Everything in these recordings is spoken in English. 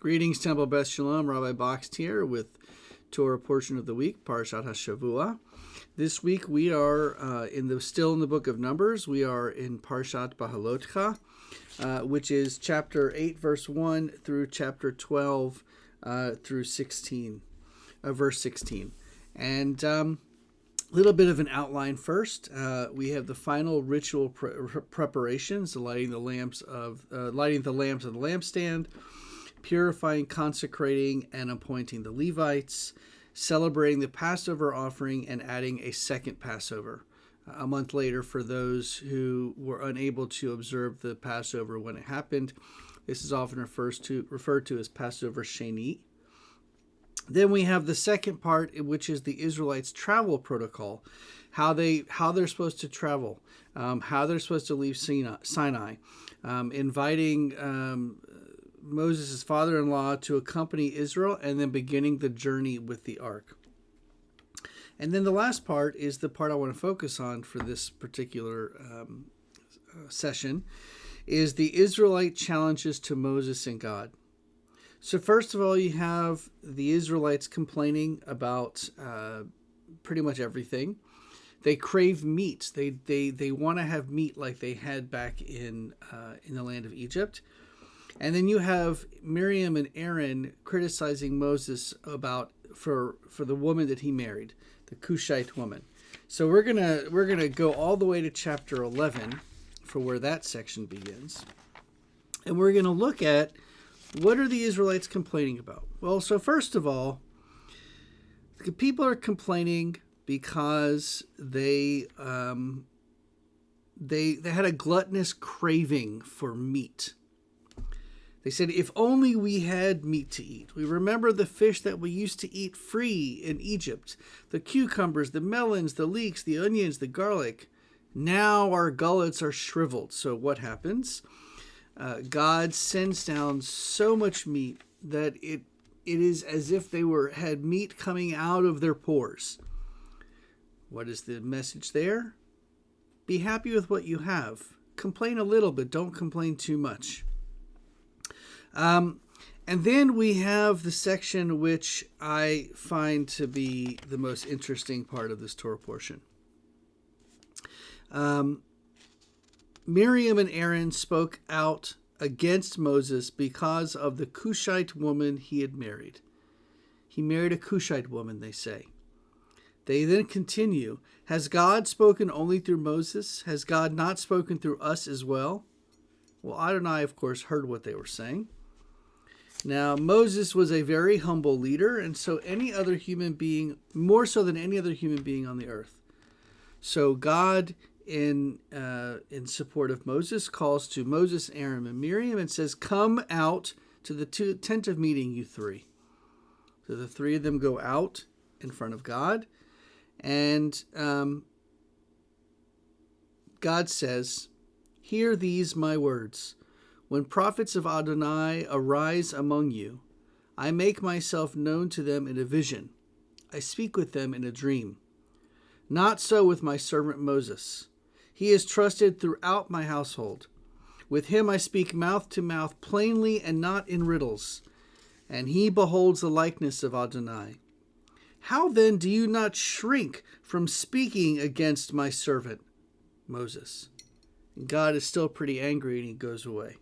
Greetings, Temple Beth Shalom. Rabbi Boxt here with Torah portion of the week, Parashat Hashavua. This week we are still in the book of Numbers. We are in Parashat B'haalot'cha, which is chapter 8, verse 1 through chapter 12 through 16, verse 16. And a little bit of an outline first. We have the final ritual preparations, lighting the lamps of the lampstand, purifying, consecrating, and appointing the Levites, celebrating the Passover offering, and adding a second Passover a month later for those who were unable to observe the Passover when it happened. This is often referred to as Passover Sheni. Then we have the second part, which is the Israelites' travel protocol, how they're supposed to travel, how they're supposed to leave Sinai, inviting Moses' father-in-law to accompany Israel, and then beginning the journey with the ark. And then the last part is the part I want to focus on for this particular session, is the Israelite challenges to Moses and God. So first of all, you have the Israelites complaining about pretty much everything. They crave meat. They want to have meat like they had back in the land of Egypt. And then you have Miriam and Aaron criticizing Moses for the woman that he married, the Cushite woman. So we're gonna go all the way to chapter 11 for where that section begins, and we're gonna look at what are the Israelites complaining about. Well, so first of all, the people are complaining because they had a gluttonous craving for meat. They said, if only we had meat to eat. We remember the fish that we used to eat free in Egypt, the cucumbers, the melons, the leeks, the onions, the garlic. Now our gullets are shriveled. So what happens? God sends down so much meat that it is as if they had meat coming out of their pores. What is the message there? Be happy with what you have. Complain a little, but don't complain too much. And then we have the section which I find to be the most interesting part of this Torah portion. Miriam and Aaron spoke out against Moses because of the Cushite woman he had married. He married a Cushite woman, they say. They then continue, has God spoken only through Moses? Has God not spoken through us as well? Well, Adonai, of course, heard what they were saying. Now, Moses was a very humble leader, and so any other human being, more so than any other human being on the earth. So God, in support of Moses, calls to Moses, Aaron, and Miriam and says, come out to the tent of meeting, you three. So the three of them go out in front of God, and God says, hear these my words. When prophets of Adonai arise among you, I make myself known to them in a vision. I speak with them in a dream. Not so with my servant Moses. He is trusted throughout my household. With him I speak mouth to mouth plainly and not in riddles, and he beholds the likeness of Adonai. How then do you not shrink from speaking against my servant Moses? And God is still pretty angry, and he goes away.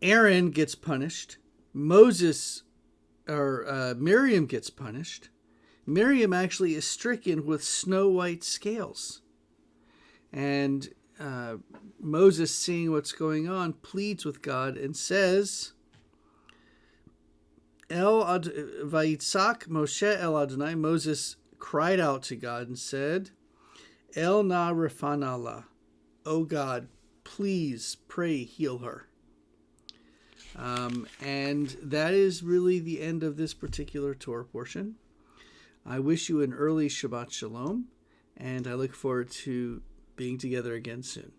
Aaron gets punished. Miriam gets punished. Miriam actually is stricken with snow white scales. And Moses, seeing what's going on, pleads with God and says, Vayitzak Moshe el Adonai, Moses cried out to God and said, El na refanala, O God, please pray heal her. And that is really the end of this particular Torah portion. I wish you an early Shabbat Shalom, and I look forward to being together again soon.